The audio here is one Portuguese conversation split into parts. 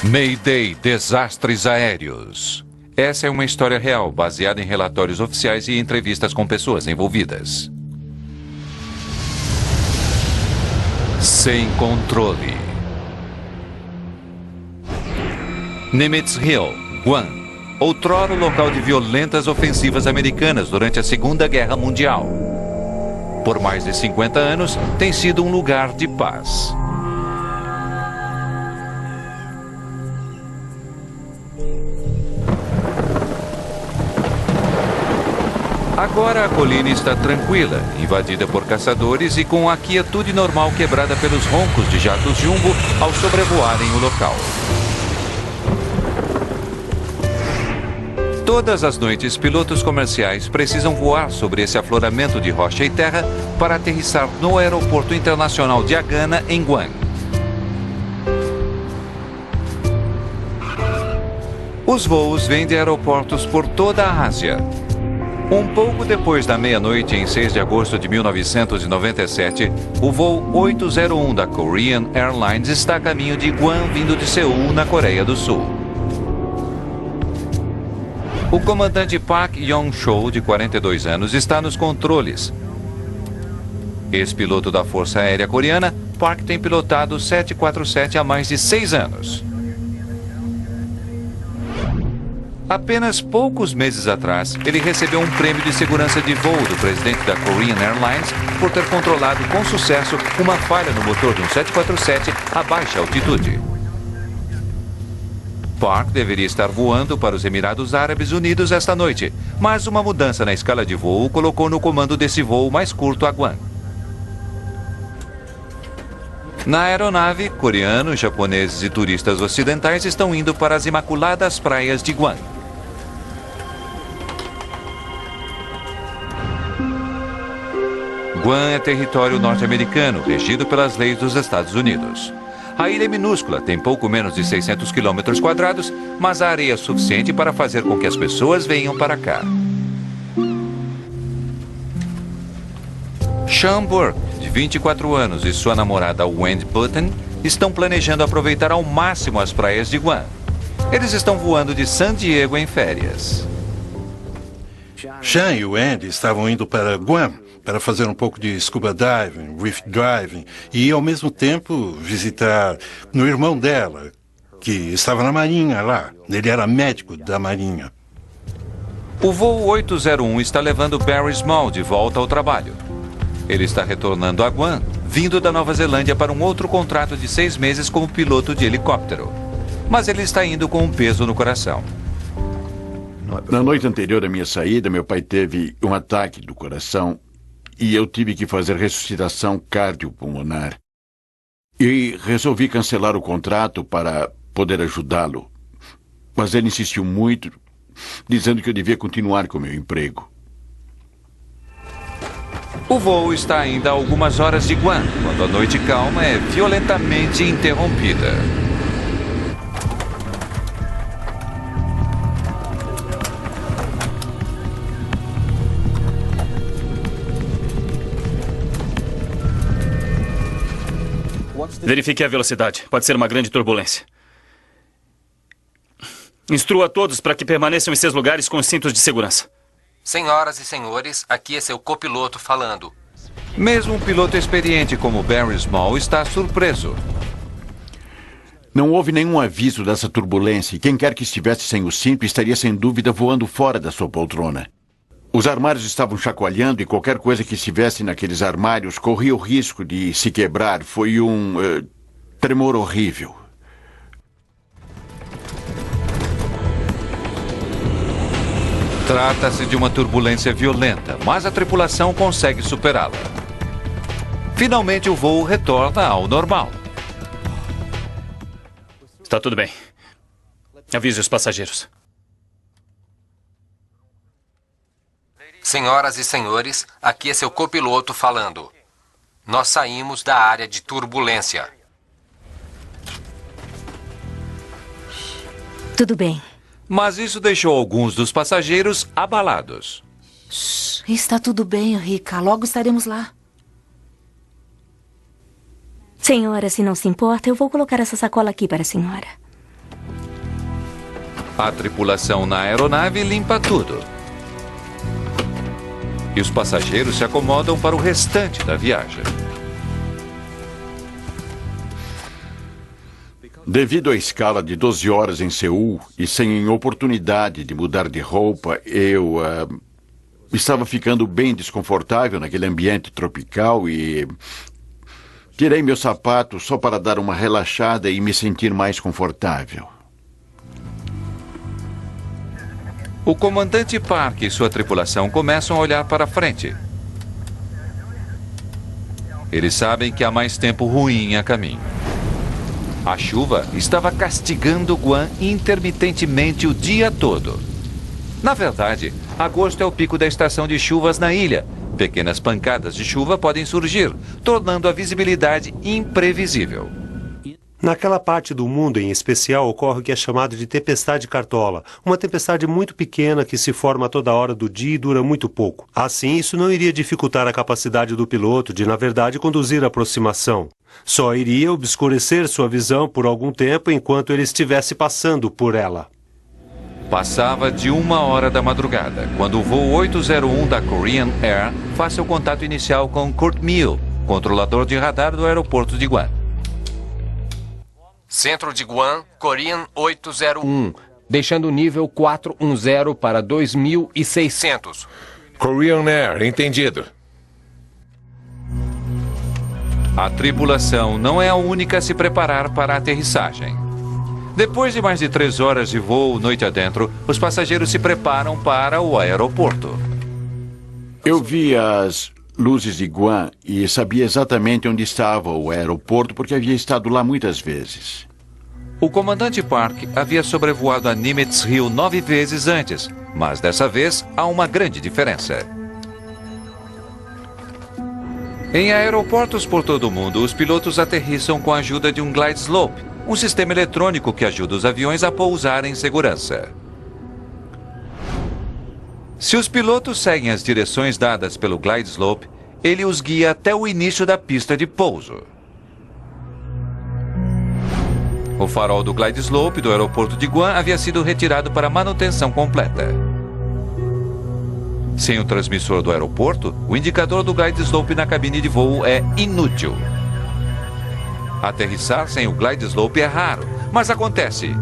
Mayday, desastres aéreos. Essa é uma história real, baseada em relatórios oficiais e entrevistas com pessoas envolvidas. Sem controle. Nimitz Hill, Guam. Outrora o local de violentas ofensivas americanas durante a Segunda Guerra Mundial. Por mais de 50 anos, tem sido um lugar de paz. Agora a colina está tranquila, invadida por caçadores e com a quietude normal quebrada pelos roncos de jatos jumbo ao sobrevoarem o local. Todas as noites, pilotos comerciais precisam voar sobre esse afloramento de rocha e terra para aterrissar no Aeroporto Internacional de Agana, em Guam. Os voos vêm de aeroportos por toda a Ásia. Um pouco depois da meia-noite, em 6 de agosto de 1997, o voo 801 da Korean Airlines está a caminho de Guam, vindo de Seul, na Coreia do Sul. O comandante Park Yong-chol, de 42 anos, está nos controles. Ex-piloto da Força Aérea Coreana, Park tem pilotado o 747 há mais de 6 anos. Apenas poucos meses atrás, ele recebeu um prêmio de segurança de voo do presidente da Korean Airlines por ter controlado com sucesso uma falha no motor de um 747 a baixa altitude. Park deveria estar voando para os Emirados Árabes Unidos esta noite, mas uma mudança na escala de voo o colocou no comando desse voo mais curto a Guam. Na aeronave, coreanos, japoneses e turistas ocidentais estão indo para as imaculadas praias de Guam. Guam é território norte-americano, regido pelas leis dos Estados Unidos. A ilha é minúscula, tem pouco menos de 600 quilômetros quadrados, mas a areia é suficiente para fazer com que as pessoas venham para cá. Sean Burke, de 24 anos, e sua namorada Wendy Button estão planejando aproveitar ao máximo as praias de Guam. Eles estão voando de San Diego em férias. Sean e Wendy estavam indo para Guam para fazer um pouco de scuba diving, reef diving e, ao mesmo tempo, visitar o irmão dela, que estava na Marinha lá. Ele era médico da Marinha. O voo 801 está levando Barry Small de volta ao trabalho. Ele está retornando a Guam, vindo da Nova Zelândia para um outro contrato de 6 meses como piloto de helicóptero. Mas ele está indo com um peso no coração. Na noite anterior à minha saída, meu pai teve um ataque do coração e eu tive que fazer ressuscitação cardiopulmonar. E resolvi cancelar o contrato para poder ajudá-lo. Mas ele insistiu muito, dizendo que eu devia continuar com meu emprego. O voo está ainda a algumas horas de Guam, quando a noite calma é violentamente interrompida. Verifique a velocidade. Pode ser uma grande turbulência. Instrua todos para que permaneçam em seus lugares com os cintos de segurança. Senhoras e senhores, aqui é seu copiloto falando. Mesmo um piloto experiente como Barry Small está surpreso. Não houve nenhum aviso dessa turbulência e quem quer que estivesse sem o cinto estaria sem dúvida voando fora da sua poltrona. Os armários estavam chacoalhando e qualquer coisa que estivesse naqueles armários corria o risco de se quebrar. Foi um tremor horrível. Trata-se de uma turbulência violenta, mas a tripulação consegue superá-la. Finalmente o voo retorna ao normal. Está tudo bem. Avise os passageiros. Senhoras e senhores, aqui é seu copiloto falando. Nós saímos da área de turbulência. Tudo bem. Mas isso deixou alguns dos passageiros abalados. Está tudo bem, Rica. Logo estaremos lá. Senhora, se não se importa, eu vou colocar essa sacola aqui para a senhora. A tripulação na aeronave limpa tudo. E os passageiros se acomodam para o restante da viagem. Devido à escala de 12 horas em Seul e sem oportunidade de mudar de roupa, eu estava ficando bem desconfortável naquele ambiente tropical e tirei meu sapato só para dar uma relaxada e me sentir mais confortável. O comandante Park e sua tripulação começam a olhar para frente. Eles sabem que há mais tempo ruim a caminho. A chuva estava castigando Guam intermitentemente o dia todo. Na verdade, agosto é o pico da estação de chuvas na ilha. Pequenas pancadas de chuva podem surgir, tornando a visibilidade imprevisível. Naquela parte do mundo, em especial, ocorre o que é chamado de tempestade cartola, uma tempestade muito pequena que se forma a toda hora do dia e dura muito pouco. Assim, isso não iria dificultar a capacidade do piloto de, na verdade, conduzir a aproximação. Só iria obscurecer sua visão por algum tempo enquanto ele estivesse passando por ela. Passava de 1h da madrugada, quando o voo 801 da Korean Air faz seu contato inicial com Kurt Mill, controlador de radar do aeroporto de Guam. Centro de Guam, Korean 801, deixando o nível 410 para 2.600. Korean Air, entendido. A tripulação não é a única a se preparar para a aterrissagem. Depois de mais de 3 horas de voo noite adentro, os passageiros se preparam para o aeroporto. Eu vi as luzes de Guam e sabia exatamente onde estava o aeroporto porque havia estado lá muitas vezes. O comandante Park havia sobrevoado a Nimitz Hill 9 vezes antes, mas dessa vez há uma grande diferença. Em aeroportos por todo o mundo, os pilotos aterrissam com a ajuda de um glide slope, um sistema eletrônico que ajuda os aviões a pousar em segurança. Se os pilotos seguem as direções dadas pelo glide slope, ele os guia até o início da pista de pouso. O farol do glide slope do aeroporto de Guam havia sido retirado para manutenção completa. Sem o transmissor do aeroporto, o indicador do glide slope na cabine de voo é inútil. Aterrissar sem o glide slope é raro, mas acontece.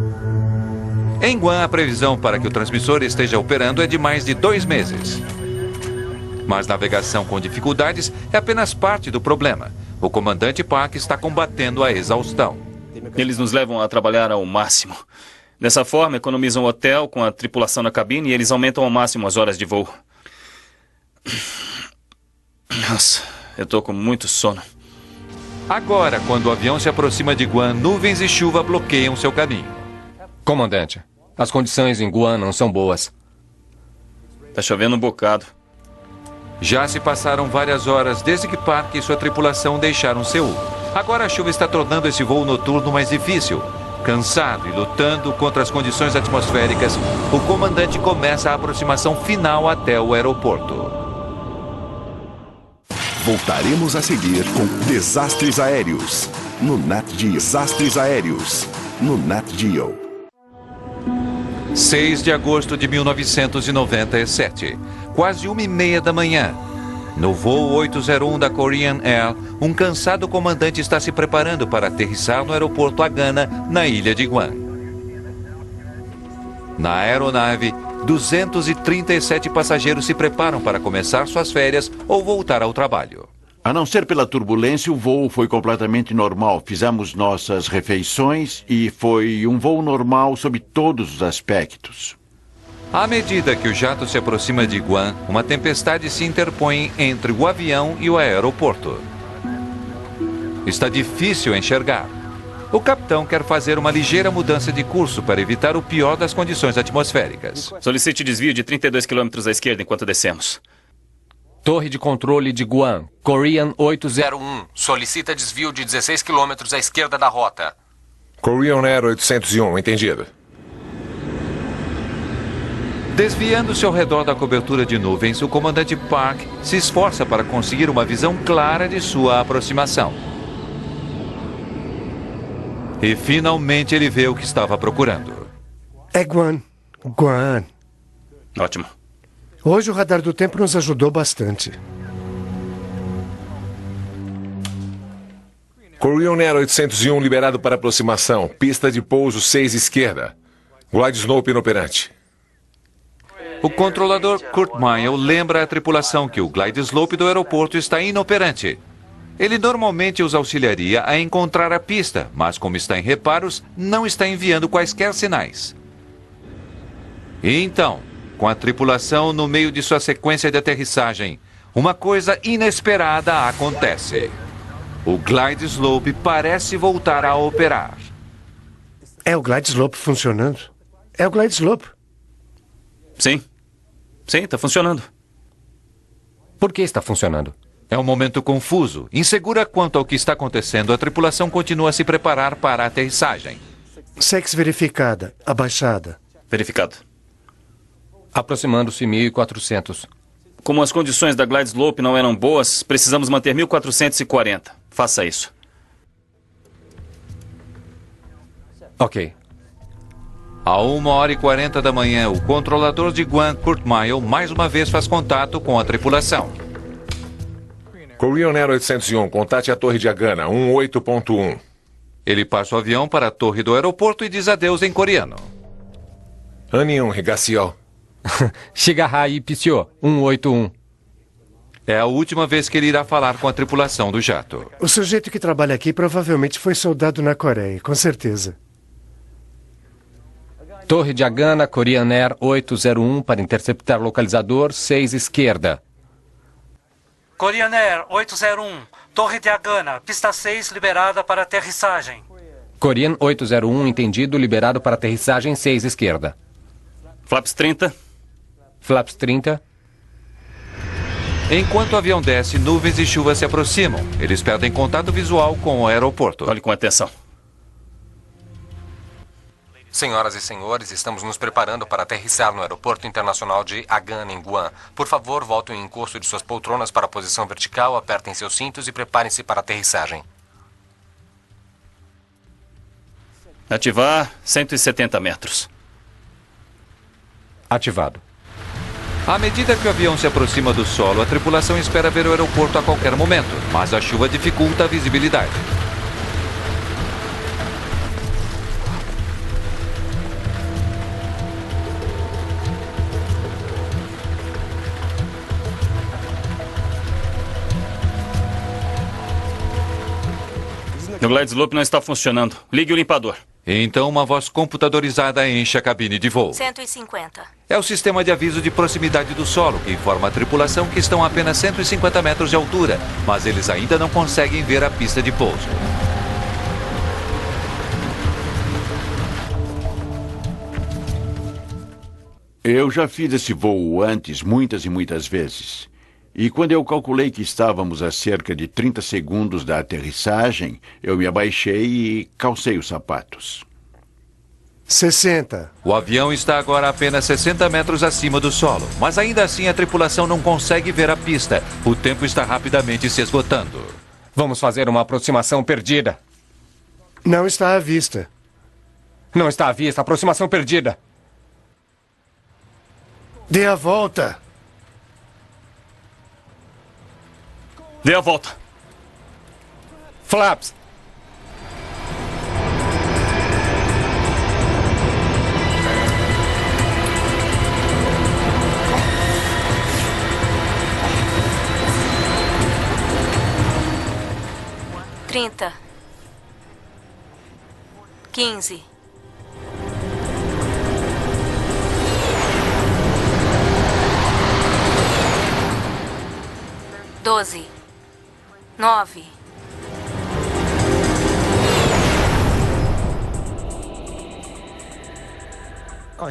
Em Guam, a previsão para que o transmissor esteja operando é de mais de 2 meses. Mas navegação com dificuldades é apenas parte do problema. O comandante Park está combatendo a exaustão. Eles nos levam a trabalhar ao máximo. Dessa forma, economizam o hotel com a tripulação na cabine e eles aumentam ao máximo as horas de voo. Nossa, eu tô com muito sono. Agora, quando o avião se aproxima de Guam, nuvens e chuva bloqueiam seu caminho. Comandante, as condições em Guam não são boas. Tá chovendo um bocado. Já se passaram várias horas desde que Park e sua tripulação deixaram Seul. Agora a chuva está tornando esse voo noturno mais difícil. Cansado e lutando contra as condições atmosféricas, o comandante começa a aproximação final até o aeroporto. Voltaremos a seguir com Desastres Aéreos, no Nat Geo. Desastres Aéreos, no Nat Geo. 6 de agosto de 1997, quase 1h30 da manhã. No voo 801 da Korean Air, um cansado comandante está se preparando para aterrissar no aeroporto Agana, na ilha de Guam. Na aeronave, 237 passageiros se preparam para começar suas férias ou voltar ao trabalho. A não ser pela turbulência, o voo foi completamente normal. Fizemos nossas refeições e foi um voo normal sob todos os aspectos. À medida que o jato se aproxima de Guam, uma tempestade se interpõe entre o avião e o aeroporto. Está difícil enxergar. O capitão quer fazer uma ligeira mudança de curso para evitar o pior das condições atmosféricas. Solicite desvio de 32 km à esquerda enquanto descemos. Torre de controle de Guam, Korean 801. Solicita desvio de 16 km à esquerda da rota. Korean Air 801, entendido. Desviando-se ao redor da cobertura de nuvens, o comandante Park se esforça para conseguir uma visão clara de sua aproximação. E finalmente ele vê o que estava procurando. É Guan. Guan. Ótimo. Hoje o radar do tempo nos ajudou bastante. Korean Air 801 liberado para aproximação. Pista de pouso 6 esquerda. Glide Slope inoperante. O controlador Kurt Meyer lembra a tripulação que o glide slope do aeroporto está inoperante. Ele normalmente os auxiliaria a encontrar a pista, mas como está em reparos, não está enviando quaisquer sinais. E então, com a tripulação no meio de sua sequência de aterrissagem, uma coisa inesperada acontece. O glide slope parece voltar a operar. É o glide slope funcionando? É o glide slope. Sim. Sim, está funcionando. Por que está funcionando? É um momento confuso. Insegura quanto ao que está acontecendo, a tripulação continua a se preparar para a aterrissagem. Sex verificada. Abaixada. Verificado. Aproximando-se 1.400. Como as condições da glide slope não eram boas, precisamos manter 1.440. Faça isso. Ok. À 1h40 da manhã, o controlador de Guam, Kurt Meyer, mais uma vez faz contato com a tripulação. Korean Air 801, contate a Torre de Agana, 18.1. Ele passa o avião para a torre do aeroporto e diz adeus em coreano. Anion, Regaciol. Shigahai Pisio, 181. É a última vez que ele irá falar com a tripulação do jato. O sujeito que trabalha aqui provavelmente foi soldado na Coreia, com certeza. Torre de Agana, Korean Air 801 para interceptar localizador 6 esquerda. Korean Air 801, Torre de Agana, pista 6 liberada para aterrissagem. Korean 801, entendido, liberado para aterrissagem 6 esquerda. Flaps 30. Flaps 30. Enquanto o avião desce, nuvens e chuva se aproximam. Eles perdem contato visual com o aeroporto. Olhe com atenção. Senhoras e senhores, estamos nos preparando para aterrissar no Aeroporto Internacional de Agana, em Guam. Por favor, voltem o encosto de suas poltronas para a posição vertical, apertem seus cintos e preparem-se para a aterrissagem. Ativar 170 metros. Ativado. À medida que o avião se aproxima do solo, a tripulação espera ver o aeroporto a qualquer momento, mas a chuva dificulta a visibilidade. O glide slope não está funcionando. Ligue o limpador. Então uma voz computadorizada enche a cabine de voo. 150. É o sistema de aviso de proximidade do solo, que informa a tripulação que estão a apenas 150 metros de altura, mas eles ainda não conseguem ver a pista de pouso. Eu já fiz esse voo antes, muitas e muitas vezes. E quando eu calculei que estávamos a cerca de 30 segundos da aterrissagem, eu me abaixei e calcei os sapatos. 60. O avião está agora a apenas 60 metros acima do solo, mas ainda assim a tripulação não consegue ver a pista. O tempo está rapidamente se esgotando. Vamos fazer uma aproximação perdida. Não está à vista. Não está à vista. Aproximação perdida. Dê a volta. Dê a volta. Flaps. Trinta. 15. 12. 9.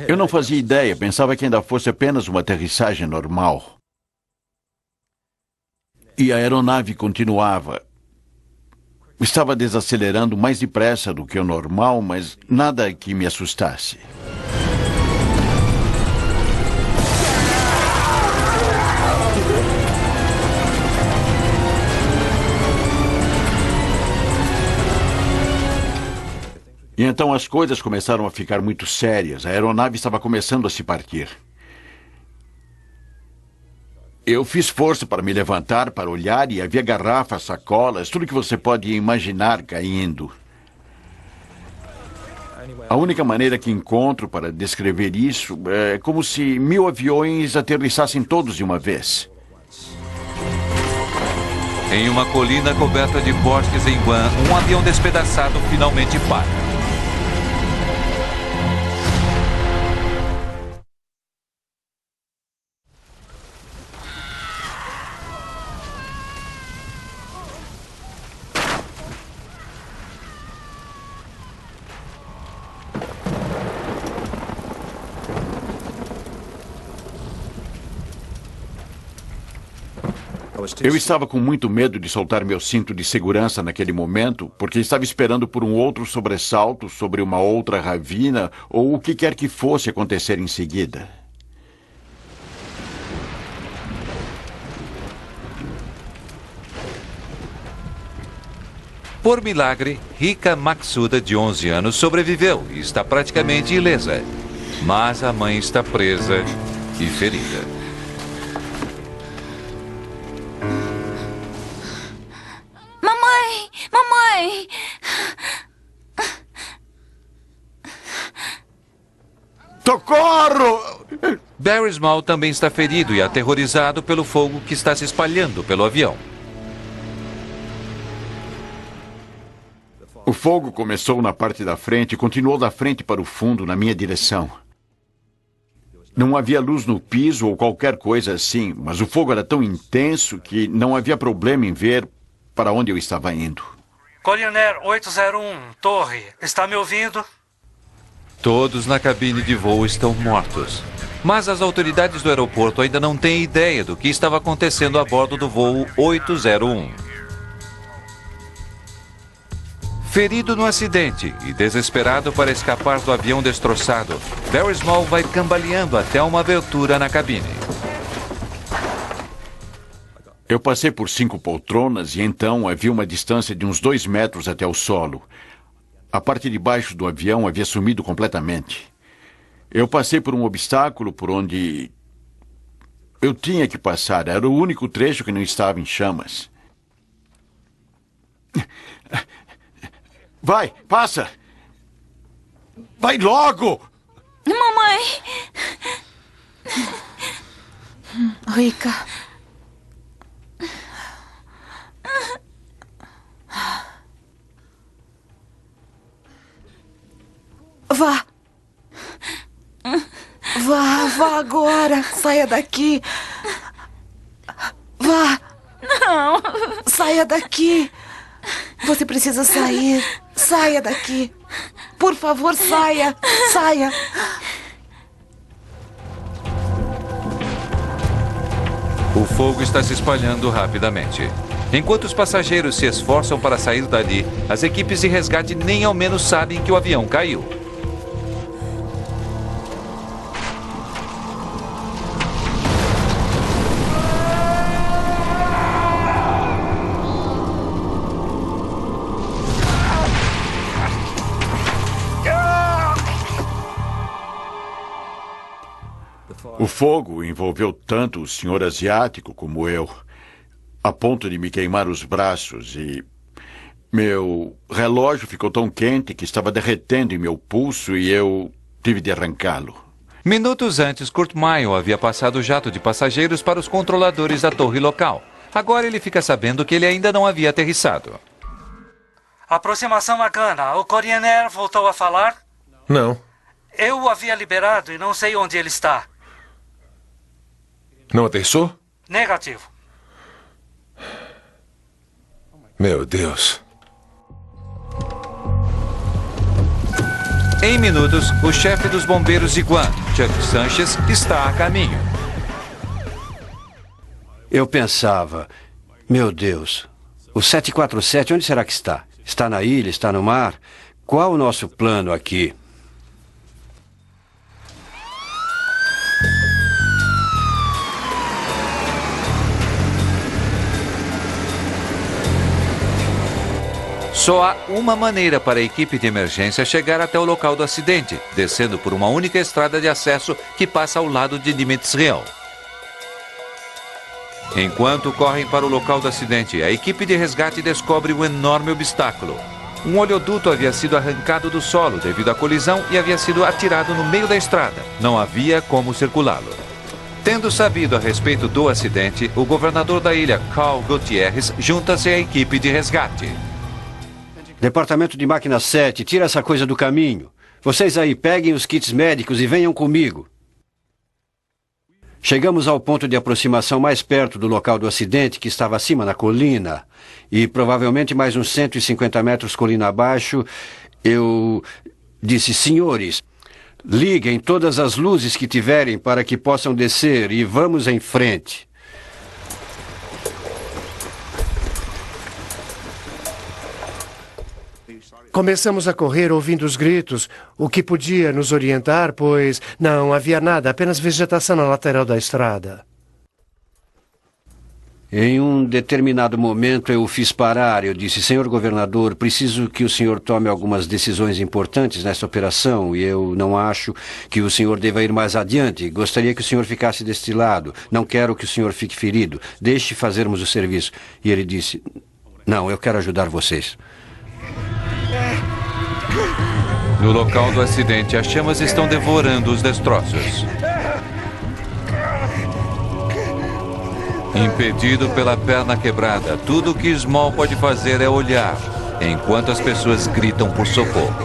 Eu não fazia ideia, pensava que ainda fosse apenas uma aterrissagem normal. E a aeronave continuava. Estava desacelerando mais depressa do que o normal, mas nada que me assustasse. E então as coisas começaram a ficar muito sérias. A aeronave estava começando a se partir. Eu fiz força para me levantar, para olhar, e havia garrafas, sacolas, tudo que você pode imaginar caindo. A única maneira que encontro para descrever isso é como se 1000 aviões aterrissassem todos de uma vez. Em uma colina coberta de bosques em Guam, um avião despedaçado finalmente para. Eu estava com muito medo de soltar meu cinto de segurança naquele momento, porque estava esperando por um outro sobressalto sobre uma outra ravina ou o que quer que fosse acontecer em seguida. Por milagre, Rika Maksuda, de 11 anos, sobreviveu e está praticamente ilesa. Mas a mãe está presa e ferida. Mamãe! Socorro! Barry Small também está ferido e aterrorizado pelo fogo que está se espalhando pelo avião. O fogo começou na parte da frente e continuou da frente para o fundo, na minha direção. Não havia luz no piso ou qualquer coisa assim, mas o fogo era tão intenso que não havia problema em ver para onde eu estava indo. Korean Air 801, torre, está me ouvindo? Todos na cabine de voo estão mortos. Mas as autoridades do aeroporto ainda não têm ideia do que estava acontecendo a bordo do voo 801. Ferido no acidente e desesperado para escapar do avião destroçado, Barry Small vai cambaleando até uma abertura na cabine. Eu passei por 5 poltronas e então havia uma distância de uns 2 metros até o solo. A parte de baixo do avião havia sumido completamente. Eu passei por um obstáculo por onde eu tinha que passar. Era o único trecho que não estava em chamas. Vai, passa! Vai logo! Mamãe! Rika. Vá. Vá agora. Saia daqui. Vá. Não. Saia daqui. Você precisa sair. Saia daqui. Por favor, saia. Saia. O fogo está se espalhando rapidamente. Enquanto os passageiros se esforçam para sair dali, as equipes de resgate nem ao menos sabem que o avião caiu. O fogo envolveu tanto o senhor asiático como eu, a ponto de me queimar os braços, e meu relógio ficou tão quente que estava derretendo em meu pulso e eu tive de arrancá-lo. Minutos antes, Kurt Meyer havia passado o jato de passageiros para os controladores da torre local. Agora ele fica sabendo que ele ainda não havia aterrissado. Aproximação a Gana. O Korean Air voltou a falar? Não. Eu o havia liberado e não sei onde ele está. Não aterrissou? Negativo. Meu Deus. Em minutos, o chefe dos bombeiros de Guam, Chuck Sanchez, está a caminho. Eu pensava, meu Deus, o 747 onde será que está? Está na ilha, está no mar? Qual o nosso plano aqui? Só há uma maneira para a equipe de emergência chegar até o local do acidente, descendo por uma única estrada de acesso que passa ao lado de Dimitrisrian. Enquanto correm para o local do acidente, a equipe de resgate descobre um enorme obstáculo. Um oleoduto havia sido arrancado do solo devido à colisão e havia sido atirado no meio da estrada. Não havia como circulá-lo. Tendo sabido a respeito do acidente, o governador da ilha, Carl Gutierrez, junta-se à equipe de resgate. Departamento de Máquina 7, tira essa coisa do caminho. Vocês aí, peguem os kits médicos e venham comigo. Chegamos ao ponto de aproximação mais perto do local do acidente, que estava acima na colina. E provavelmente mais uns 150 metros colina abaixo, eu disse: senhores, liguem todas as luzes que tiverem para que possam descer e vamos em frente. Começamos a correr ouvindo os gritos, o que podia nos orientar, pois não havia nada, apenas vegetação na lateral da estrada. Em um determinado momento eu o fiz parar. Eu disse: senhor governador, preciso que o senhor tome algumas decisões importantes nesta operação e eu não acho que o senhor deva ir mais adiante. Gostaria que o senhor ficasse deste lado. Não quero que o senhor fique ferido. Deixe fazermos o serviço. E ele disse: não, eu quero ajudar vocês. No local do acidente, as chamas estão devorando os destroços. Impedido pela perna quebrada, tudo o que Small pode fazer é olhar, enquanto as pessoas gritam por socorro.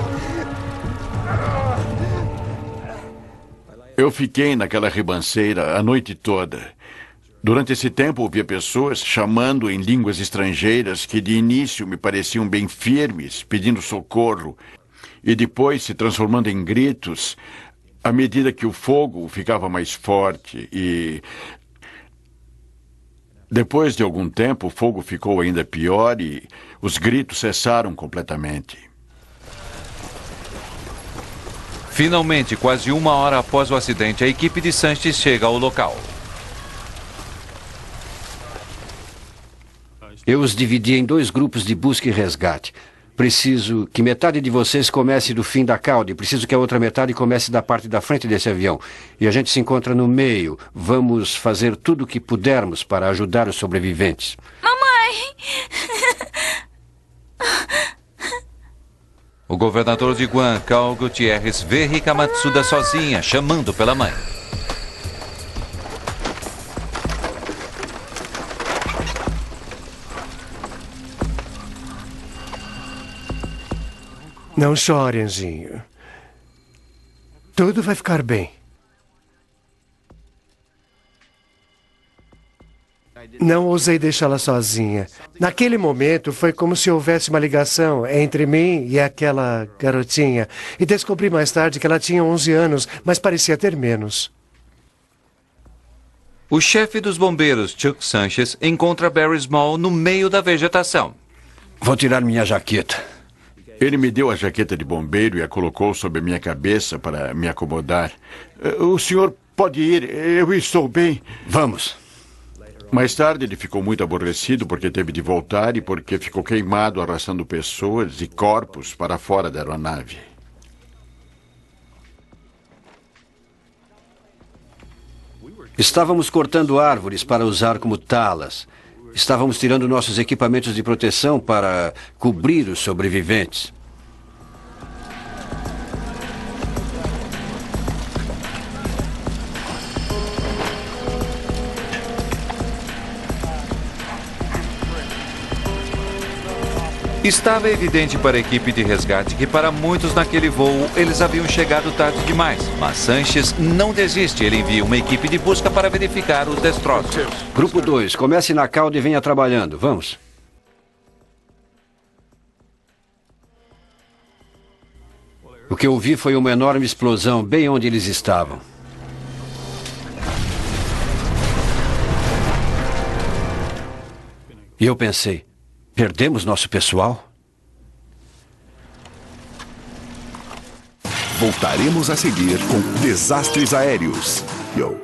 Eu fiquei naquela ribanceira a noite toda. Durante esse tempo, ouvia pessoas chamando em línguas estrangeiras que de início me pareciam bem firmes, pedindo socorro, e depois se transformando em gritos à medida que o fogo ficava mais forte e... Depois de algum tempo, o fogo ficou ainda pior e os gritos cessaram completamente. Finalmente, quase uma hora após o acidente, a equipe de Sanches chega ao local. Eu os dividi em 2 grupos de busca e resgate. Preciso que metade de vocês comece do fim da cauda e preciso que a outra metade comece da parte da frente desse avião. E a gente se encontra no meio. Vamos fazer tudo o que pudermos para ajudar os sobreviventes. Mamãe! O governador de Guam, Carl Gutierrez, vê Rika Matsuda sozinha, chamando pela mãe. Não chore, anjinho. Tudo vai ficar bem. Não ousei deixá-la sozinha. Naquele momento, foi como se houvesse uma ligação entre mim e aquela garotinha. E descobri mais tarde que ela tinha 11 anos, mas parecia ter menos. O chefe dos bombeiros, Chuck Sanches, encontra Barry Small no meio da vegetação. Vou tirar minha jaqueta. Ele me deu a jaqueta de bombeiro e a colocou sobre a minha cabeça para me acomodar. O senhor pode ir, eu estou bem. Vamos. Mais tarde ele ficou muito aborrecido porque teve de voltar e porque ficou queimado arrastando pessoas e corpos para fora da aeronave. Estávamos cortando árvores para usar como talas. Estávamos tirando nossos equipamentos de proteção para cobrir os sobreviventes. Estava evidente para a equipe de resgate que para muitos naquele voo eles haviam chegado tarde demais. Mas Sanches não desiste, ele envia uma equipe de busca para verificar os destroços. Grupo 2, comece na cauda e venha trabalhando. Vamos. O que eu vi foi uma enorme explosão bem onde eles estavam. E eu pensei, perdemos nosso pessoal? Voltaremos a seguir com Desastres Aéreos. Yo.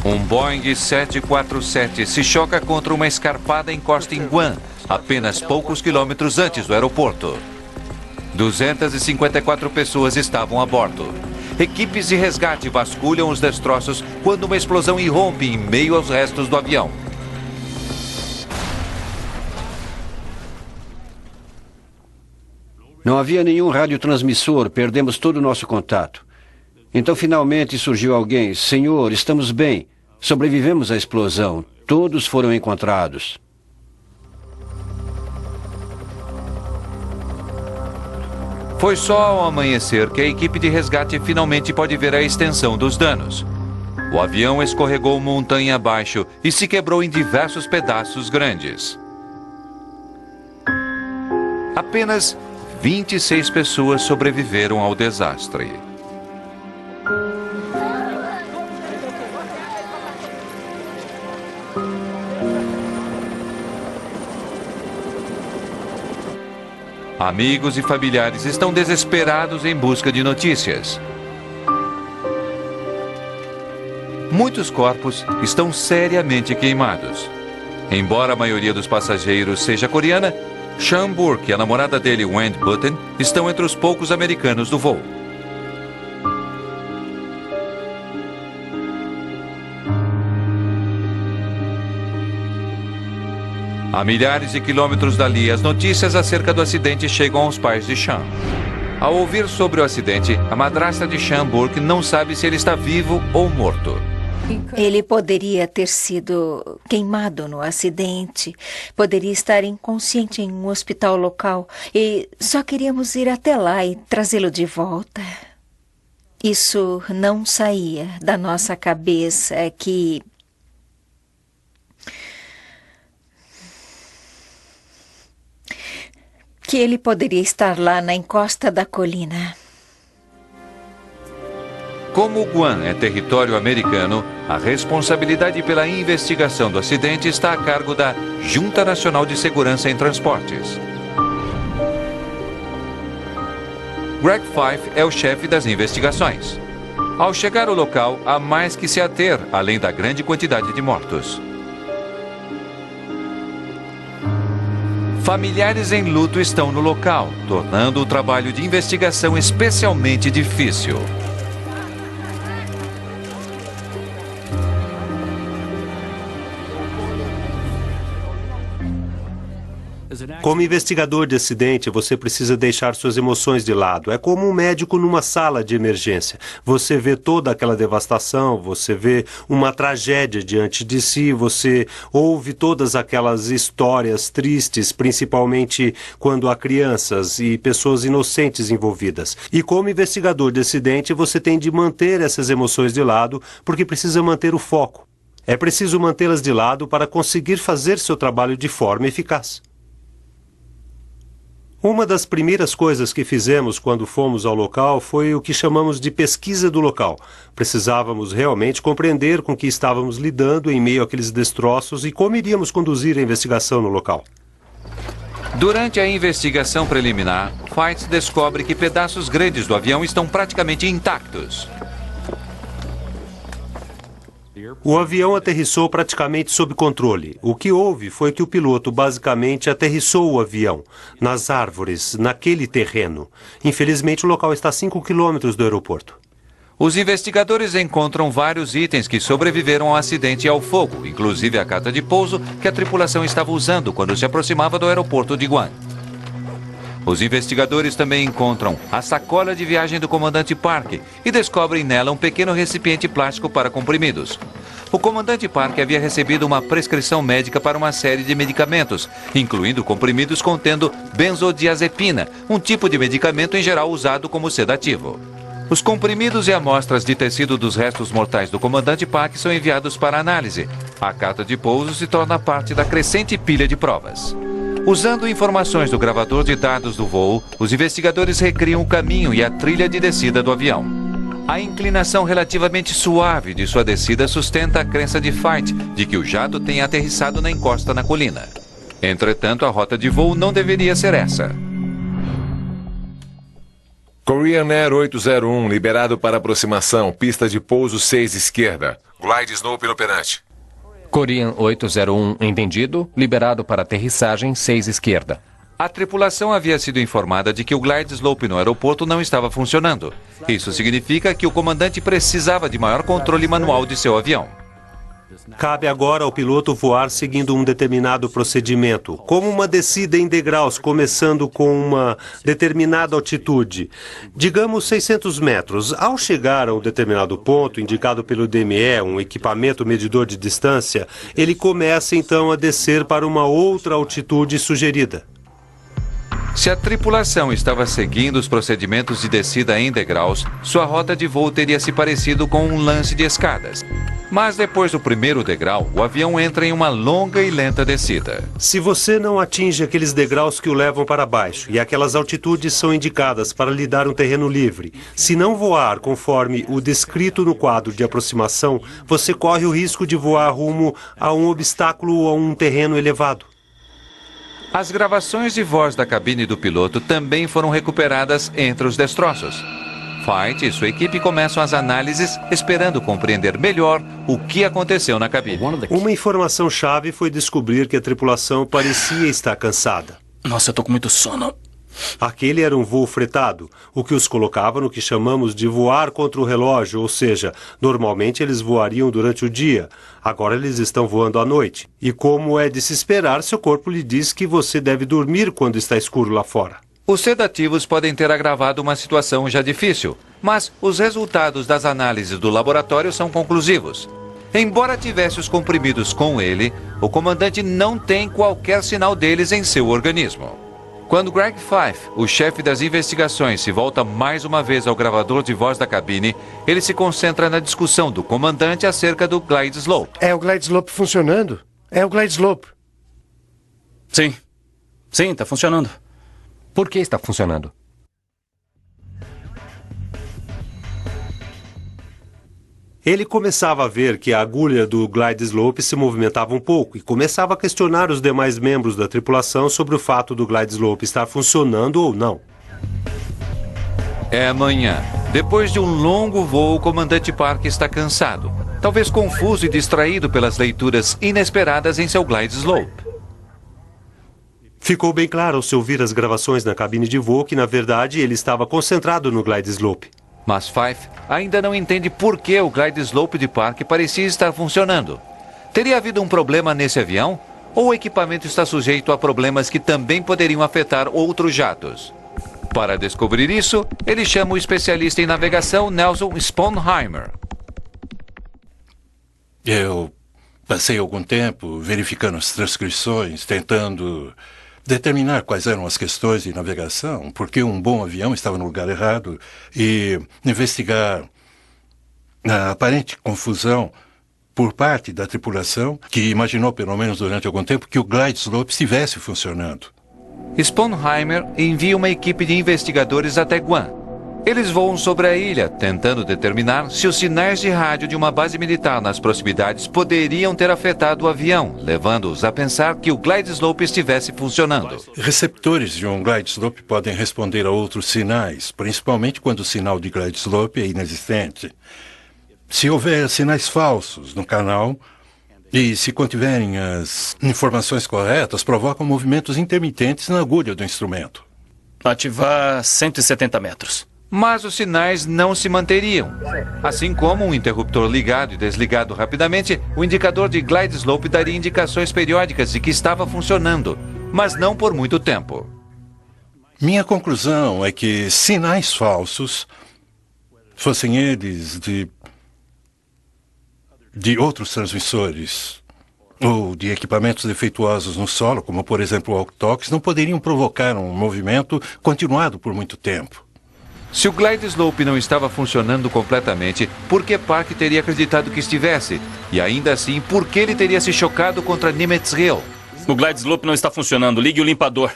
Um Boeing 747 se choca contra uma escarpada encosta em Guam, apenas poucos quilômetros antes do aeroporto. 254 pessoas estavam a bordo. Equipes de resgate vasculham os destroços quando uma explosão irrompe em meio aos restos do avião. Não havia nenhum radiotransmissor, perdemos todo o nosso contato. Então, finalmente, surgiu alguém. Senhor, estamos bem. Sobrevivemos à explosão. Todos foram encontrados. Foi só ao amanhecer que a equipe de resgate finalmente pode ver a extensão dos danos. O avião escorregou montanha abaixo e se quebrou em diversos pedaços grandes. Apenas 26 pessoas sobreviveram ao desastre. Amigos e familiares estão desesperados em busca de notícias. Muitos corpos estão seriamente queimados. Embora a maioria dos passageiros seja coreana, Sean Burke e a namorada dele, Wendy Button, estão entre os poucos americanos do voo. A milhares de quilômetros dali, as notícias acerca do acidente chegam aos pais de Sean. Ao ouvir sobre o acidente, a madrasta de Sean Burke não sabe se ele está vivo ou morto. Ele poderia ter sido queimado no acidente, poderia estar inconsciente em um hospital local e só queríamos ir até lá e trazê-lo de volta. Isso não saía da nossa cabeça que ele poderia estar lá na encosta da colina. Como Guam é território americano, a responsabilidade pela investigação do acidente está a cargo da Junta Nacional de Segurança em Transportes. Greg Fife é o chefe das investigações. Ao chegar ao local, há mais que se ater, além da grande quantidade de mortos. Familiares em luto estão no local, tornando o trabalho de investigação especialmente difícil. Como investigador de acidente, você precisa deixar suas emoções de lado. É como um médico numa sala de emergência. Você vê toda aquela devastação, você vê uma tragédia diante de si, você ouve todas aquelas histórias tristes, principalmente quando há crianças e pessoas inocentes envolvidas. E como investigador de acidente, você tem de manter essas emoções de lado, porque precisa manter o foco. É preciso mantê-las de lado para conseguir fazer seu trabalho de forma eficaz. Uma das primeiras coisas que fizemos quando fomos ao local foi o que chamamos de pesquisa do local. Precisávamos realmente compreender com que estávamos lidando em meio àqueles destroços e como iríamos conduzir a investigação no local. Durante a investigação preliminar, Fife descobre que pedaços grandes do avião estão praticamente intactos. O avião aterrissou praticamente sob controle. O que houve foi que o piloto basicamente aterrissou o avião nas árvores, naquele terreno. Infelizmente, o local está a 5 quilômetros do aeroporto. Os investigadores encontram vários itens que sobreviveram ao acidente e ao fogo, inclusive a carta de pouso que a tripulação estava usando quando se aproximava do aeroporto de Guam. Os investigadores também encontram a sacola de viagem do comandante Park e descobrem nela um pequeno recipiente plástico para comprimidos. O comandante Park havia recebido uma prescrição médica para uma série de medicamentos, incluindo comprimidos contendo benzodiazepina, um tipo de medicamento em geral usado como sedativo. Os comprimidos e amostras de tecido dos restos mortais do comandante Park são enviados para análise. A carta de pouso se torna parte da crescente pilha de provas. Usando informações do gravador de dados do voo, os investigadores recriam o caminho e a trilha de descida do avião. A inclinação relativamente suave de sua descida sustenta a crença de Fife de que o jato tenha aterrissado na encosta na colina. Entretanto, a rota de voo não deveria ser essa. Korean Air 801, liberado para aproximação, pista de pouso 6 esquerda. Glide Slope inoperante. Korean 801, entendido. Liberado para aterrissagem, 6 esquerda. A tripulação havia sido informada de que o glide slope no aeroporto não estava funcionando. Isso significa que o comandante precisava de maior controle manual de seu avião. Cabe agora ao piloto voar seguindo um determinado procedimento, como uma descida em degraus, começando com uma determinada altitude, digamos 600 metros. Ao chegar a um determinado ponto, indicado pelo DME, um equipamento medidor de distância, ele começa então a descer para uma outra altitude sugerida. Se a tripulação estava seguindo os procedimentos de descida em degraus, sua rota de voo teria se parecido com um lance de escadas. Mas depois do primeiro degrau, o avião entra em uma longa e lenta descida. Se você não atinge aqueles degraus que o levam para baixo, e aquelas altitudes são indicadas para lhe dar um terreno livre, se não voar conforme o descrito no quadro de aproximação, você corre o risco de voar rumo a um obstáculo ou a um terreno elevado. As gravações de voz da cabine do piloto também foram recuperadas entre os destroços. Fight e sua equipe começam as análises, esperando compreender melhor o que aconteceu na cabine. Uma informação-chave foi descobrir que a tripulação parecia estar cansada. Nossa, eu tô com muito sono. Aquele era um voo fretado, o que os colocava no que chamamos de voar contra o relógio, ou seja, normalmente eles voariam durante o dia, agora eles estão voando à noite. E como é de se esperar, seu corpo lhe diz que você deve dormir quando está escuro lá fora. Os sedativos podem ter agravado uma situação já difícil, mas os resultados das análises do laboratório são conclusivos. Embora tivesse os comprimidos com ele, o comandante não tem qualquer sinal deles em seu organismo. Quando Greg Fife, o chefe das investigações, se volta mais uma vez ao gravador de voz da cabine, ele se concentra na discussão do comandante acerca do glide slope. É o glide slope funcionando? É o glide slope. Sim. Sim, está funcionando. Por que está funcionando? Ele começava a ver que a agulha do glide slope se movimentava um pouco e começava a questionar os demais membros da tripulação sobre o fato do glide slope estar funcionando ou não. É amanhã. Depois de um longo voo, o comandante Park está cansado, talvez confuso e distraído pelas leituras inesperadas em seu glide slope. Ficou bem claro ao se ouvir as gravações na cabine de voo que, na verdade, ele estava concentrado no glide slope. Mas Fife ainda não entende por que o glide slope de Park parecia estar funcionando. Teria havido um problema nesse avião? Ou o equipamento está sujeito a problemas que também poderiam afetar outros jatos? Para descobrir isso, ele chama o especialista em navegação Nelson Sponheimer. Eu passei algum tempo verificando as transcrições, tentando determinar quais eram as questões de navegação, porque um bom avião estava no lugar errado, e investigar a aparente confusão por parte da tripulação, que imaginou, pelo menos durante algum tempo, que o glide slope estivesse funcionando. Sponheimer envia uma equipe de investigadores até Guam. Eles voam sobre a ilha, tentando determinar se os sinais de rádio de uma base militar nas proximidades poderiam ter afetado o avião, levando-os a pensar que o glide slope estivesse funcionando. Receptores de um glide slope podem responder a outros sinais, principalmente quando o sinal de glide slope é inexistente. Se houver sinais falsos no canal e se contiverem as informações corretas, provocam movimentos intermitentes na agulha do instrumento. Ativar 170 metros. Mas os sinais não se manteriam. Assim como um interruptor ligado e desligado rapidamente, o indicador de glide slope daria indicações periódicas de que estava funcionando, mas não por muito tempo. Minha conclusão é que sinais falsos, fossem eles de outros transmissores ou de equipamentos defeituosos no solo, como por exemplo o walkie-talkies, não poderiam provocar um movimento continuado por muito tempo. Se o glide slope não estava funcionando completamente, por que Park teria acreditado que estivesse? E ainda assim, por que ele teria se chocado contra Nimitz Hill? O glide slope não está funcionando. Ligue o limpador.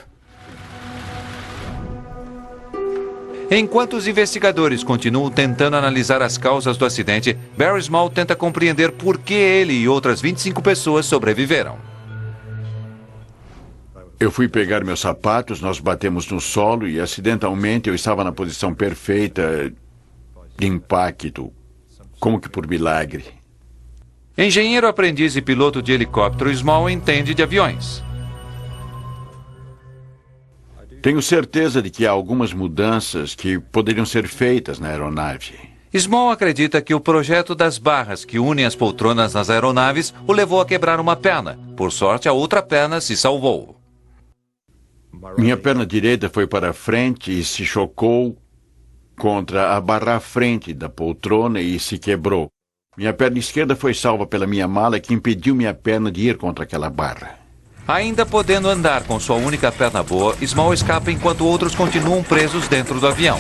Enquanto os investigadores continuam tentando analisar as causas do acidente, Barry Small tenta compreender por que ele e outras 25 pessoas sobreviveram. Eu fui pegar meus sapatos, nós batemos no solo e, acidentalmente, eu estava na posição perfeita de impacto, como que por milagre. Engenheiro aprendiz e piloto de helicóptero, Small entende de aviões. Tenho certeza de que há algumas mudanças que poderiam ser feitas na aeronave. Small acredita que o projeto das barras que unem as poltronas nas aeronaves o levou a quebrar uma perna. Por sorte, a outra perna se salvou. Minha perna direita foi para frente e se chocou contra a barra à frente da poltrona e se quebrou. Minha perna esquerda foi salva pela minha mala, que impediu minha perna de ir contra aquela barra. Ainda podendo andar com sua única perna boa, Small escapa enquanto outros continuam presos dentro do avião.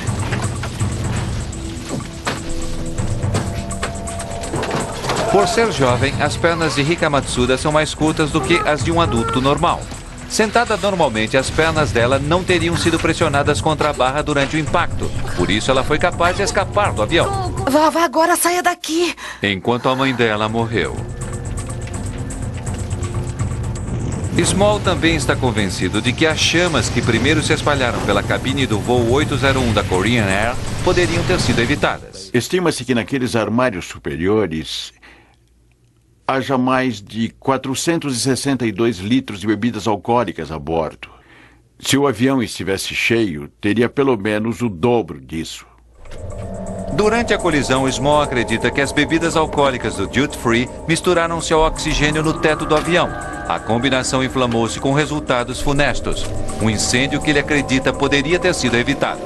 Por ser jovem, as pernas de Rika Matsuda são mais curtas do que as de um adulto normal. Sentada normalmente, as pernas dela não teriam sido pressionadas contra a barra durante o impacto. Por isso, ela foi capaz de escapar do avião. Vovó, agora saia daqui. Enquanto a mãe dela morreu. Small também está convencido de que as chamas que primeiro se espalharam pela cabine do voo 801 da Korean Air poderiam ter sido evitadas. Estima-se que naqueles armários superiores haja mais de 462 litros de bebidas alcoólicas a bordo. Se o avião estivesse cheio, teria pelo menos o dobro disso. Durante a colisão, Small acredita que as bebidas alcoólicas do Duty Free misturaram-se ao oxigênio no teto do avião. A combinação inflamou-se com resultados funestos. Um incêndio que ele acredita poderia ter sido evitado.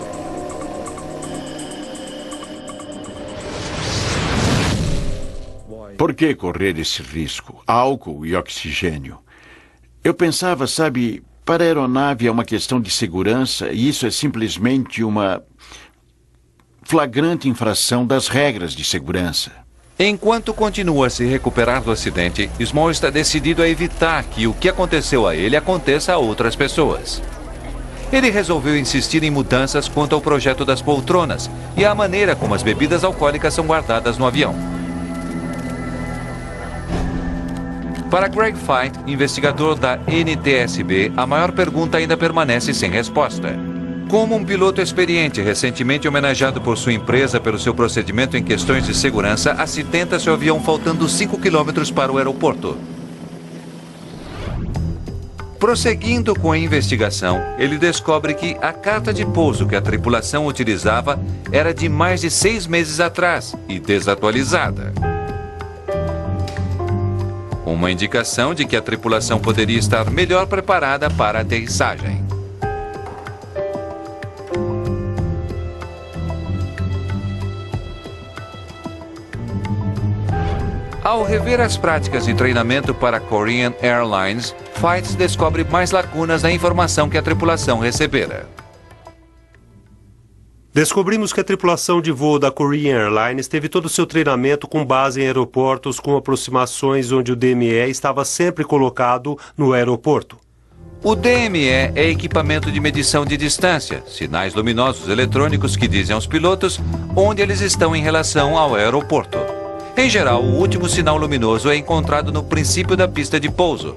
Por que correr esse risco? Álcool e oxigênio. Eu pensava, sabe, para a aeronave é uma questão de segurança e isso é simplesmente uma flagrante infração das regras de segurança. Enquanto continua a se recuperar do acidente, Small está decidido a evitar que o que aconteceu a ele aconteça a outras pessoas. Ele resolveu insistir em mudanças quanto ao projeto das poltronas e à maneira como as bebidas alcoólicas são guardadas no avião. Para Greg Feit, investigador da NTSB, a maior pergunta ainda permanece sem resposta. Como um piloto experiente, recentemente homenageado por sua empresa pelo seu procedimento em questões de segurança, acidenta seu avião faltando 5 quilômetros para o aeroporto. Prosseguindo com a investigação, ele descobre que a carta de pouso que a tripulação utilizava era de mais de 6 meses atrás e desatualizada. Uma indicação de que a tripulação poderia estar melhor preparada para a aterrissagem. Ao rever as práticas de treinamento para a Korean Airlines, Feit descobre mais lacunas na informação que a tripulação recebera. Descobrimos que a tripulação de voo da Korean Airlines teve todo o seu treinamento com base em aeroportos com aproximações onde o DME estava sempre colocado no aeroporto. O DME é equipamento de medição de distância, sinais luminosos eletrônicos que dizem aos pilotos onde eles estão em relação ao aeroporto. Em geral, o último sinal luminoso é encontrado no princípio da pista de pouso.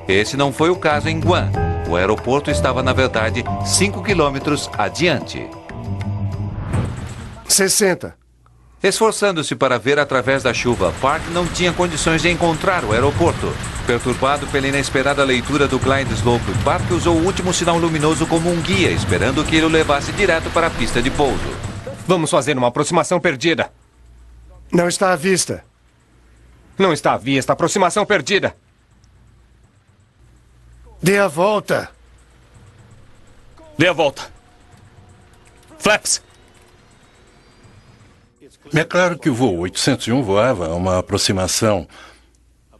Esse não foi o caso em Guam. O aeroporto estava, na verdade, 5 quilômetros adiante. 60. Esforçando-se para ver através da chuva, Park não tinha condições de encontrar o aeroporto. Perturbado pela inesperada leitura do Glide Slope, Park usou o último sinal luminoso como um guia, esperando que ele o levasse direto para a pista de pouso. Vamos fazer uma aproximação perdida. Não está à vista. Não está à vista. Aproximação perdida. Dê a volta. Dê a volta. Flaps. É claro que o voo 801 voava a uma aproximação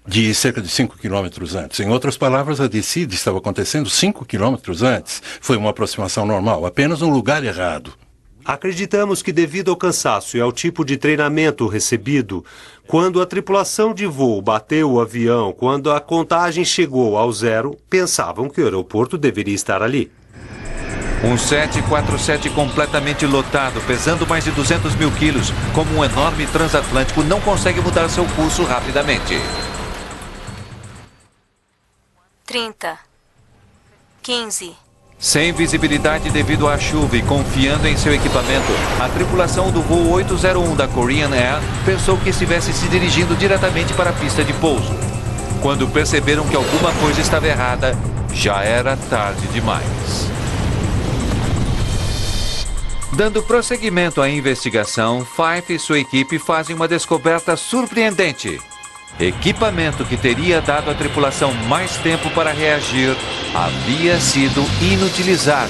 de cerca de 5 quilômetros antes. Em outras palavras, a descida estava acontecendo 5 quilômetros antes. Foi uma aproximação normal, apenas no lugar errado. Acreditamos que devido ao cansaço e ao tipo de treinamento recebido, quando a tripulação de voo bateu o avião, quando a contagem chegou ao 0, pensavam que o aeroporto deveria estar ali. Um 747 completamente lotado, pesando mais de 200 mil quilos, como um enorme transatlântico, não consegue mudar seu curso rapidamente. 30, 15, Sem visibilidade devido à chuva e confiando em seu equipamento, a tripulação do voo 801 da Korean Air pensou que estivesse se dirigindo diretamente para a pista de pouso. Quando perceberam que alguma coisa estava errada, já era tarde demais. Dando prosseguimento à investigação, Fife e sua equipe fazem uma descoberta surpreendente. Equipamento que teria dado à tripulação mais tempo para reagir havia sido inutilizado,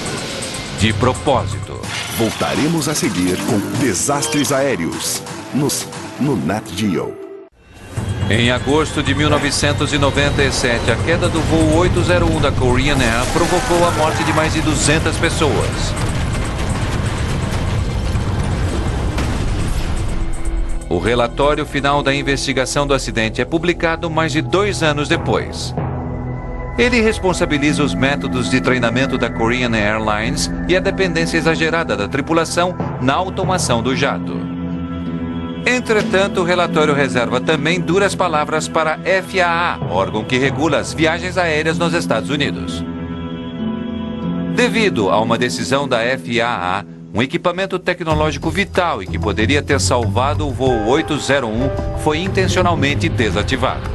de propósito. Voltaremos a seguir com Desastres Aéreos, no Nat Geo. Em agosto de 1997, a queda do voo 801 da Korean Air provocou a morte de mais de 200 pessoas. O relatório final da investigação do acidente é publicado mais de 2 anos depois. Ele responsabiliza os métodos de treinamento da Korean Airlines e a dependência exagerada da tripulação na automação do jato. Entretanto, o relatório reserva também duras palavras para a FAA, órgão que regula as viagens aéreas nos Estados Unidos. Devido a uma decisão da FAA, um equipamento tecnológico vital e que poderia ter salvado o voo 801 foi intencionalmente desativado.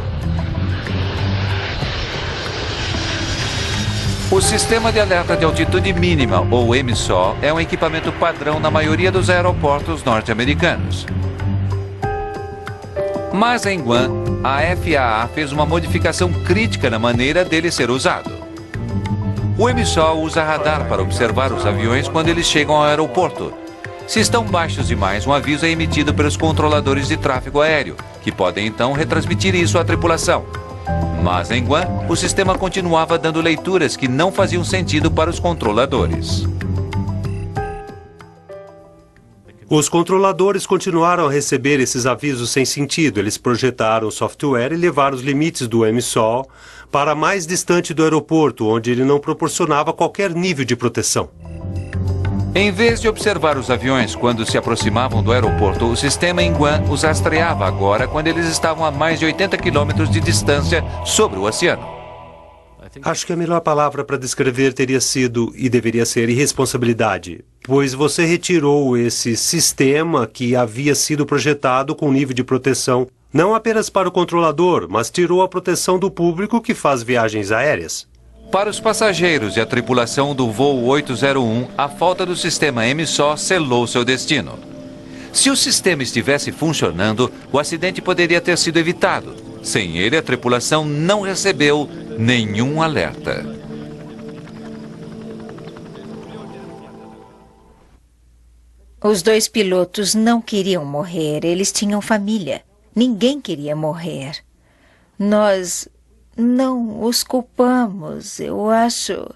O Sistema de Alerta de Altitude Mínima, ou MSO, é um equipamento padrão na maioria dos aeroportos norte-americanos. Mas em Guam, a FAA fez uma modificação crítica na maneira dele ser usado. O MSO usa radar para observar os aviões quando eles chegam ao aeroporto. Se estão baixos demais, um aviso é emitido pelos controladores de tráfego aéreo, que podem então retransmitir isso à tripulação. Mas em Guam, o sistema continuava dando leituras que não faziam sentido para os controladores. Os controladores continuaram a receber esses avisos sem sentido. Eles projetaram o software e levaram os limites do MSO para mais distante do aeroporto, onde ele não proporcionava qualquer nível de proteção. Em vez de observar os aviões quando se aproximavam do aeroporto, o sistema em Guam os rastreava agora quando eles estavam a mais de 80 quilômetros de distância sobre o oceano. Acho que a melhor palavra para descrever teria sido, e deveria ser, irresponsabilidade, pois você retirou esse sistema que havia sido projetado com nível de proteção não apenas para o controlador, mas tirou a proteção do público que faz viagens aéreas. Para os passageiros e a tripulação do voo 801, a falta do sistema MSO selou seu destino. Se o sistema estivesse funcionando, o acidente poderia ter sido evitado. Sem ele, a tripulação não recebeu nenhum alerta. Os 2 pilotos não queriam morrer, eles tinham família. Ninguém queria morrer. Nós não os culpamos. Eu acho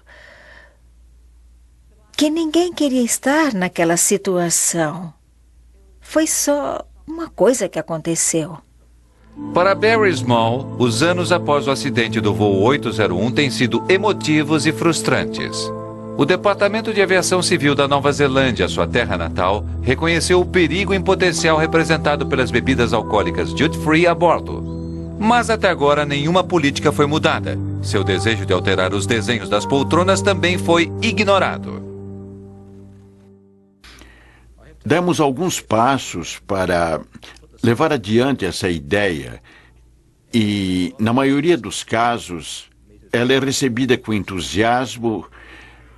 que ninguém queria estar naquela situação. Foi só uma coisa que aconteceu. Para Barry Small, os anos após o acidente do voo 801 têm sido emotivos e frustrantes. O Departamento de Aviação Civil da Nova Zelândia, sua terra natal, reconheceu o perigo em potencial representado pelas bebidas alcoólicas duty-free a bordo. Mas até agora nenhuma política foi mudada. Seu desejo de alterar os desenhos das poltronas também foi ignorado. Demos alguns passos para levar adiante essa ideia e, na maioria dos casos, ela é recebida com entusiasmo,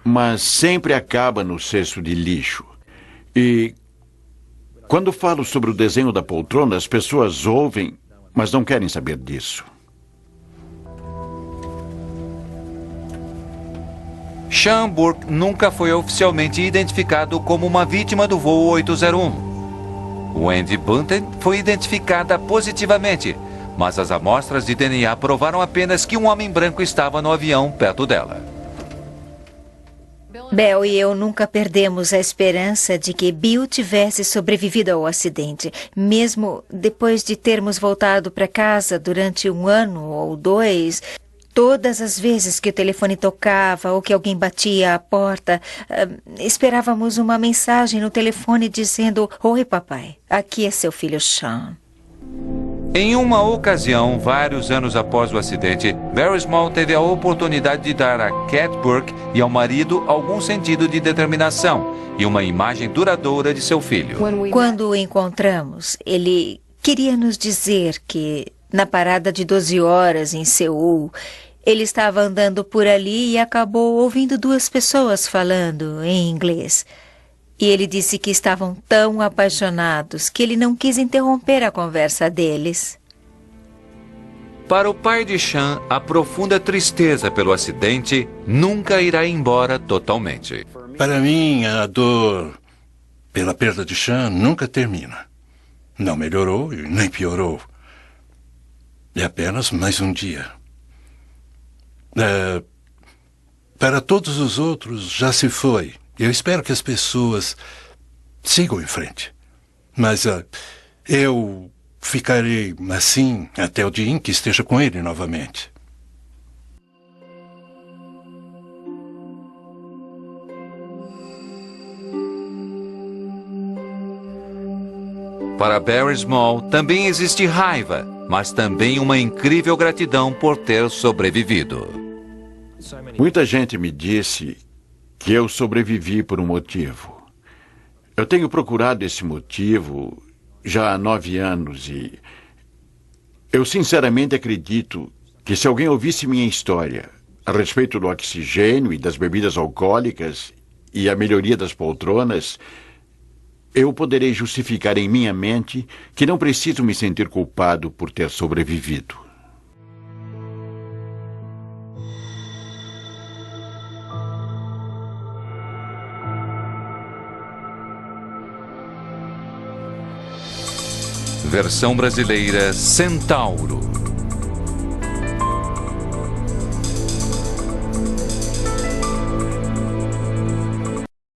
mas sempre acaba no cesto de lixo. E quando falo sobre o desenho da poltrona, as pessoas ouvem, mas não querem saber disso. Sean Burke nunca foi oficialmente identificado como uma vítima do voo 801. Wendy Bunten foi identificada positivamente, mas as amostras de DNA provaram apenas que um homem branco estava no avião perto dela. Bel e eu nunca perdemos a esperança de que Bill tivesse sobrevivido ao acidente, mesmo depois de termos voltado para casa durante 1 ano ou 2. Todas as vezes que o telefone tocava ou que alguém batia à porta, esperávamos uma mensagem no telefone dizendo: "Oi, papai, aqui é seu filho Sean." Em uma ocasião, vários anos após o acidente, Barry Small teve a oportunidade de dar a Cat Burke e ao marido algum sentido de determinação e uma imagem duradoura de seu filho. Quando o encontramos, ele queria nos dizer que, na parada de 12 horas em Seul, ele estava andando por ali e acabou ouvindo duas pessoas falando em inglês. E ele disse que estavam tão apaixonados que ele não quis interromper a conversa deles. Para o pai de Sean, a profunda tristeza pelo acidente nunca irá embora totalmente. Para mim, a dor pela perda de Sean nunca termina. Não melhorou e nem piorou. É apenas mais um dia. Para todos os outros, já se foi. Eu espero que as pessoas sigam em frente. Mas eu ficarei assim até o dia em que esteja com ele novamente. Para Barry Small também existe raiva, mas também uma incrível gratidão por ter sobrevivido. Muita gente me disse que eu sobrevivi por um motivo. Eu tenho procurado esse motivo já há 9 anos e eu sinceramente acredito que se alguém ouvisse minha história a respeito do oxigênio e das bebidas alcoólicas e a melhoria das poltronas, eu poderei justificar em minha mente que não preciso me sentir culpado por ter sobrevivido. Versão brasileira Centauro.